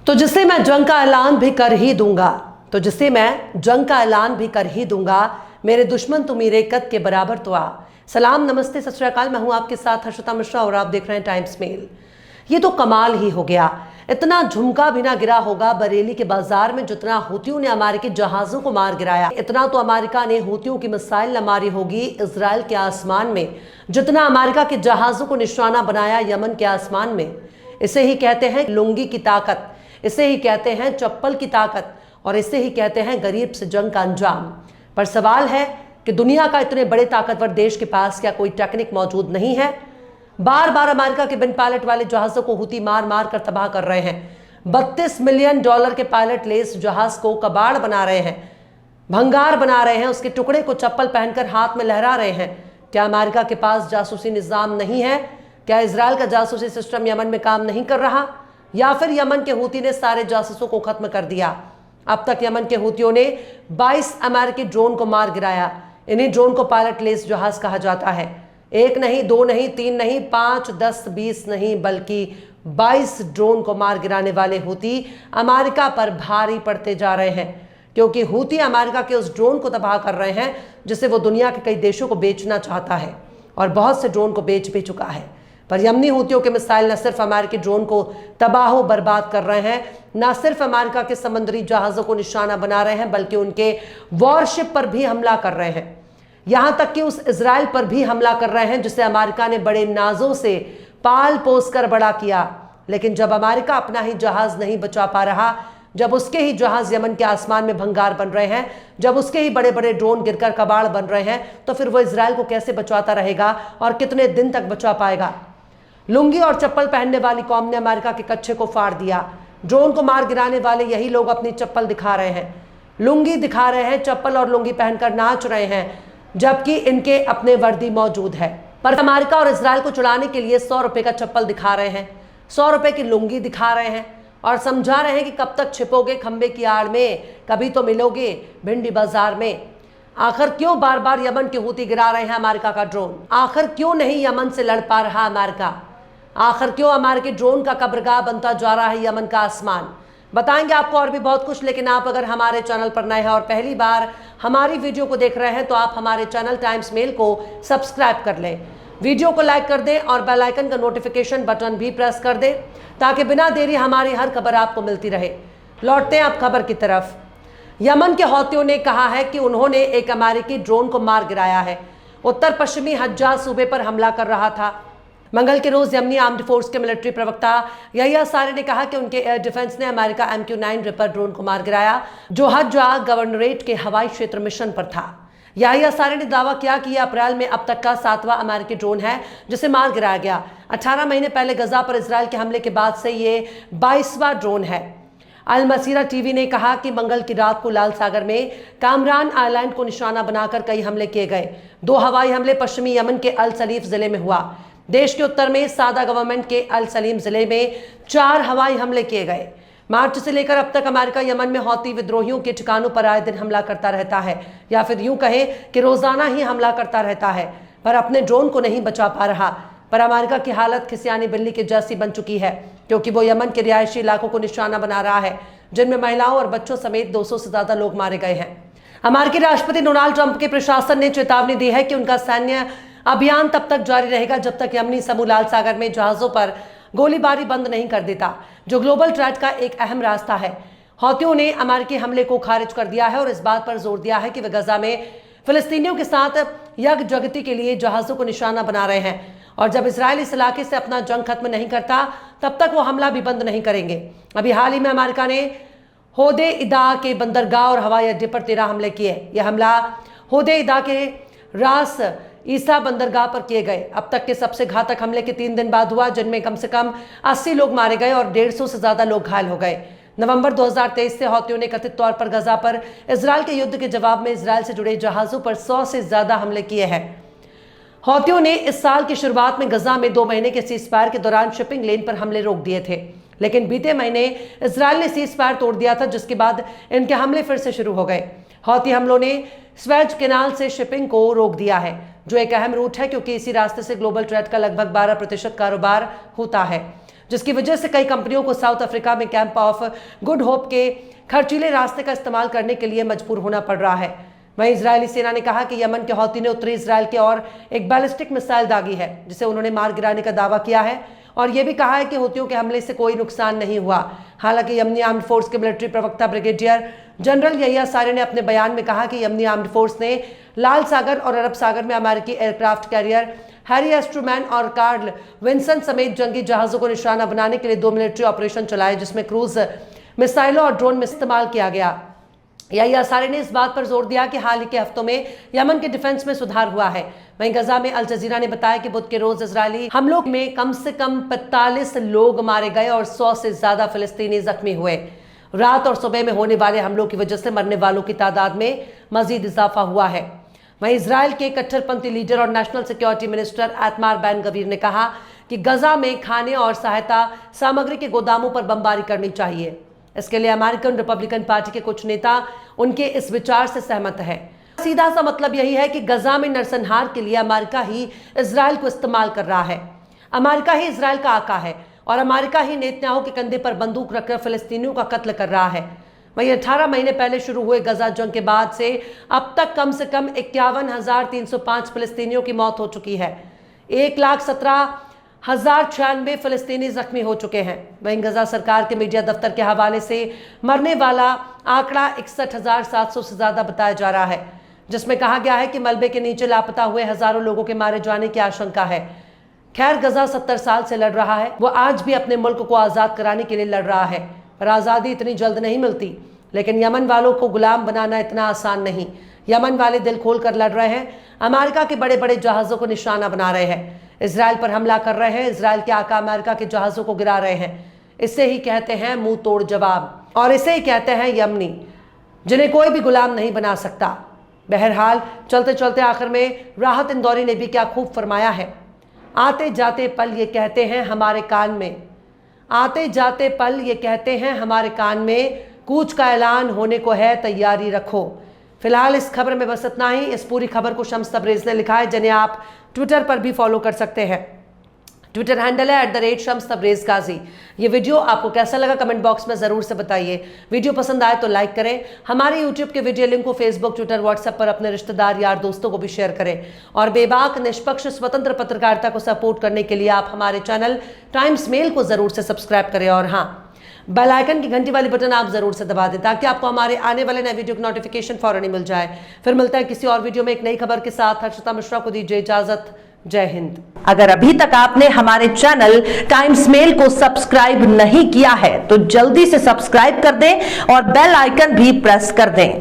तो जिसे मैं जंग का ऐलान भी कर ही दूंगा, तो जिसे मैं जंग का ऐलान भी कर ही दूंगा, मेरे दुश्मन तो मेरे कद के बराबर तो आ। सलाम, नमस्ते, सत श्री अकाल। मैं हूं आपके साथ हर्षिता मिश्रा और आप देख रहे हैं टाइम्स मेल। ये तो कमाल ही हो गया। इतना झुमका भी ना गिरा होगा बरेली के बाजार में जितना हूतियों ने अमेरिकी जहाजों को मार गिराया। इतना तो अमेरिका ने हूतियों की मिसाइल न मारी होगी इजराइल के आसमान में जितना अमेरिका के जहाजों को निशाना बनाया यमन के आसमान में। इसे ही कहते हैं लुंगी की ताकत, इसे ही कहते हैं चप्पल की ताकत, और इसे ही कहते हैं गरीब से जंग का अंजाम। पर सवाल है कि दुनिया का इतने बड़े ताकतवर देश के पास क्या कोई टेक्निक मौजूद नहीं है? बार बार अमेरिका के बिन पायलट वाले जहाजों को हूती मार मार कर तबाह कर रहे हैं। $32 मिलियन के पायलट लेस जहाज को कबाड़ बना रहे हैं, भंगार बना रहे हैं, उसके टुकड़े को चप्पल पहनकर हाथ में लहरा रहे हैं। क्या अमेरिका के पास जासूसी निजाम नहीं है? क्या इजराइल का जासूसी सिस्टम यमन में काम नहीं कर रहा? या फिर यमन के हूती ने सारे जासूसों को खत्म कर दिया? अब तक यमन के हूतियों ने 22 अमेरिकी ड्रोन को मार गिराया। इन्हीं ड्रोन को पायलट लेस जहाज कहा जाता है। एक नहीं, दो नहीं, तीन नहीं, 5, 10, 20 नहीं, बल्कि 22 ड्रोन को मार गिराने वाले हूती अमेरिका पर भारी पड़ते जा रहे हैं, क्योंकि हूती अमेरिका के उस ड्रोन को तबाह कर रहे हैं जिसे वो दुनिया के कई देशों को बेचना चाहता है, और बहुत से ड्रोन को बेच भी चुका है। पर यमनी हूतियों के मिसाइल न सिर्फ अमेरिकी ड्रोन को तबाह बर्बाद कर रहे हैं, न सिर्फ अमेरिका के समुद्री जहाजों को निशाना बना रहे हैं, बल्कि उनके वॉरशिप पर भी हमला कर रहे हैं। यहां तक कि उस इजराइल पर भी हमला कर रहे हैं जिसे अमेरिका ने बड़े नाजों से पाल पोस कर बड़ा किया। लेकिन जब अमेरिका अपना ही जहाज नहीं बचा पा रहा, जब उसके ही जहाज यमन के आसमान में भंगार बन रहे हैं, जब उसके ही बड़े बड़े ड्रोन गिरकर कबाड़ बन रहे हैं, तो फिर वो इजराइल को कैसे बचाता रहेगा और कितने दिन तक बचा पाएगा? लुंगी और चप्पल पहनने वाली कौम ने अमेरिका के कच्छे को फाड़ दिया। ड्रोन को मार गिराने वाले यही लोग अपनी चप्पल दिखा रहे हैं, लुंगी दिखा रहे हैं, चप्पल और लुंगी पहनकर नाच रहे हैं, जबकि इनके अपने वर्दी मौजूद है। पर अमेरिका और इजराइल को चुड़ाने के लिए 100 रुपए का चप्पल दिखा रहे हैं, 100 रुपए की लुंगी दिखा रहे हैं, और समझा रहे हैं कि कब तक छिपोगे खंबे की आड़ में, कभी तो मिलोगे भिंडी बाजार में। आखिर क्यों बार बार यमन के हूती गिरा रहे हैं अमेरिका का ड्रोन? आखिर क्यों नहीं यमन से लड़ पा रहा अमेरिका? आखिर क्यों अमेरिकी ड्रोन का कब्रगाह बनता जा रहा है यमन का आसमान? बताएंगे आपको और भी बहुत कुछ। लेकिन आप अगर हमारे चैनल पर नए हैं और पहली बार हमारी वीडियो को देख रहे हैं, तो आप हमारे चैनल टाइम्स मेल को सब्सक्राइब कर लें, वीडियो को लाइक कर दें और बेल आइकन का नोटिफिकेशन बटन भी प्रेस कर दें, ताकि बिना देरी हमारी हर खबर आपको मिलती रहे। लौटते हैं आप खबर की तरफ। यमन के हौतियों ने कहा है कि उन्होंने एक अमेरिकी ड्रोन को मार गिराया है। उत्तर पश्चिमी हज्जाज सूबे पर हमला कर रहा था। मंगल के रोज यमनी आर्म्ड फोर्स के मिलिट्री प्रवक्ता यहिया सारे ने कहा कि उनके एयर डिफेंस ने अमेरिका MQ-9 रिपर ड्रोन को मार गिराया, जो हज्जा गवर्नरेट के हवाई क्षेत्र मिशन पर था। यहिया सारे ने दावा किया कि यह अप्रैल में अब तक का 7वां अमेरिकी ड्रोन है जिसे मार गिराया गया। 18 महीने पहले गजा पर इजराइल के हमले के बाद से ये 22वां ड्रोन है। अल मसीरा टीवी ने कहा कि मंगल की रात को लाल सागर में कामरान आइलैंड को निशाना बनाकर कई हमले किए गए। 2 हवाई हमले पश्चिमी यमन के अल सलीफ जिले में हुआ। देश के उत्तर में सादा गवर्नमेंट के अल सलीम जिले में 4 हवाई हमले किए गए। मार्च से लेकर अब तक अमेरिका यमन में हौती विद्रोहियों के ठिकानों पर आए दिन हमला करता रहता है, या फिर यूं कहें कि रोजाना ही हमला करता रहता है, पर अपने ड्रोन को नहीं बचा पा रहा। पर अमेरिका की हालत खिसियानी बिल्ली के जैसी बन चुकी है, क्योंकि वो यमन के रिहायशी इलाकों को निशाना बना रहा है, जिनमें महिलाओं और बच्चों समेत 200 से ज्यादा लोग मारे गए हैं। अमेरिकी राष्ट्रपति डोनाल्ड ट्रंप के प्रशासन ने चेतावनी दी है कि उनका सैन्य अभियान तब तक जारी रहेगा जब तक यमनी समूह लाल सागर में जहाजों पर गोलीबारी बंद नहीं कर देता, जो ग्लोबल थ्रेट का एक अहम रास्ता है। हौतियों ने अमेरिकी हमले को खारिज कर दिया है और इस बात पर जोर दिया है कि वे गजा में फिलिस्तीनियों के साथ यकजहती के लिए जहाजों को निशाना बना रहे हैं, और जब इजराइल इस इलाके से अपना जंग खत्म नहीं करता, तब तक वो हमला भी बंद नहीं करेंगे। अभी हाल ही में अमेरिका ने होदे इदा के बंदरगाह और हवाई अड्डे पर 13 हमले किए। यह हमला होदे इदा के रास ईसा बंदरगाह पर किए गए। अब तक के सबसे घातक हमले के 3 दिन बाद हुआ, जिनमें कम से कम 80 लोग मारे गए और 150 से ज्यादा लोग घायल हो गए। नवंबर 2023 से हौतियों ने कथित तौर पर गजा पर इजराइल के युद्ध के जवाब में इजराइल से जुड़े जहाजों पर 100 से ज्यादा हमले किए हैं। हौतियों ने इस साल की शुरुआत में गजा में 2 महीने के सीजफायर के दौरान शिपिंग लेन पर हमले रोक दिए थे, लेकिन बीते महीने इजराइल ने सीजफायर तोड़ दिया था, जिसके बाद इनके हमले फिर से शुरू हो गए। हौती हमलों ने स्वेज कैनाल से शिपिंग को रोक दिया है, जो एक अहम रूट है, क्योंकि इसी रास्ते से ग्लोबल ट्रेड का लगभग 12% कारोबार होता है। जिसकी वजह से कई कंपनियों को साउथ अफ्रीका में कैंप ऑफ गुड होप के खर्चीले रास्ते का इस्तेमाल करने के लिए मजबूर होना पड़ रहा है। वहीं इजरायली सेना ने कहा कि यमन के हौती ने उत्तरी इजराइल के और एक बैलिस्टिक मिसाइल दागी है, जिसे उन्होंने मार गिराने का दावा किया है और यह भी कहा है कि हौतियों के हमले से कोई नुकसान नहीं हुआ। हालांकि यमनी आर्म्ड फोर्स के मिलिट्री प्रवक्ता ब्रिगेडियर जनरल यहिया सारे ने अपने बयान में कहा कि यमनी आर्म्ड फोर्स ने लाल सागर और अरब सागर में अमेरिकी aircraft carrier Harry S Trueman और कार्ल विंसन समेत जंगी जहाजों को निशाना बनाने के लिए 2 मिलिट्री ऑपरेशन चलाए, जिसमें क्रूज मिसाइलों और ड्रोन में इस्तेमाल किया गया। यहिया सारे ने इस बात पर जोर दिया कि हाल ही के हफ्तों में यमन के डिफेंस में सुधार हुआ है। वहीं गजा में अल जजीरा ने बताया कि बुध के रोज इजरायली हमलों में कम से कम 45 लोग मारे गए और 100 से ज्यादा फिलिस्तीनी जख्मी हुए। रात और सुबह में होने वाले हमलों की वजह से मरने वालों की तादाद में मजीद इजाफा हुआ है। वहीं इजराइल के कट्टरपंथी लीडर और national security minister Itamar Ben Gvir ने कहा कि गजा में खाने और सहायता सामग्री के गोदामों पर बमबारी करनी चाहिए। इसके लिए अमेरिकन रिपब्लिकन पार्टी के कुछ नेता उनके इस विचार से सहमत है। सीधा सा मतलब यही है कि गजा में नरसंहार के लिए अमेरिका ही इजराइल को इस्तेमाल कर रहा है। अमेरिका ही इजराइल का आका है और अमेरिका ही नेतन्याहू के कंधे पर बंदूक रखकर फिलिस्तीनियों का कत्ल कर रहा है। वहीं 18 महीने पहले शुरू हुए गजा जंग के बाद से अब तक कम से कम 51,305 फिलिस्तीनियों की मौत हो चुकी है। 1,17,096 फिलिस्तीनी जख्मी हो चुके हैं। वहीं गजा सरकार के मीडिया दफ्तर के हवाले से मरने वाला आंकड़ा 61,700 से ज्यादा बताया जा रहा है, जिसमें कहा गया है कि मलबे के नीचे लापता हुए हजारों लोगों के मारे जाने की आशंका है। खैर, गजा 70 साल से लड़ रहा है। वो आज भी अपने मुल्क को आजाद कराने के लिए लड़ रहा है, पर आजादी इतनी जल्द नहीं मिलती। लेकिन यमन वालों को गुलाम बनाना इतना आसान नहीं। यमन वाले दिल खोल कर लड़ रहे हैं, अमेरिका के बड़े बड़े जहाजों को निशाना बना रहे हैं, इजराइल पर हमला कर रहे हैं, इजराइल के आका अमेरिका के जहाजों को गिरा रहे हैं। इसे ही कहते हैं मुंह तोड़ जवाब, और इसे ही कहते हैं यमनी, जिन्हें कोई भी गुलाम नहीं बना सकता। बहरहाल चलते चलते आखिर में राहत इंदौरी ने भी क्या खूब फरमाया है। आते जाते पल ये कहते हैं हमारे कान में, आते जाते पल ये कहते हैं हमारे कान में, कूच का ऐलान होने को है, तैयारी रखो। फिलहाल इस खबर में बस इतना ही। इस पूरी खबर को शम्स तबरेज ने लिखा है, जिन्हें आप ट्विटर पर भी फॉलो कर सकते हैं। ट्विटर हैंडल है @शम्स तबरेज गाजी। ये वीडियो आपको कैसा लगा कमेंट बॉक्स में जरूर से बताइए। वीडियो पसंद आए तो लाइक करें। हमारे यूट्यूब के वीडियो लिंक को फेसबुक, ट्विटर, व्हाट्सएप पर अपने रिश्तेदार, यार, दोस्तों को भी शेयर करें। और बेबाक, निष्पक्ष, स्वतंत्र पत्रकारिता को सपोर्ट करने के लिए आप हमारे चैनल टाइम्स मेल को जरूर से सब्सक्राइब करें। और हाँ, बेल आइकन की घंटी वाली बटन आप जरूर से दबा दें ताकि आपको हमारे आने वाले नए वीडियो की नोटिफिकेशन फौरन ही मिल जाए। फिर मिलता है किसी और वीडियो में एक नई खबर के साथ। हर्षिता मिश्रा को दीजिए इजाजत। जय हिंद। अगर अभी तक आपने हमारे चैनल टाइम्स मेल को सब्सक्राइब नहीं किया है तो जल्दी से सब्सक्राइब कर दें और बेल आइकन भी प्रेस कर दें।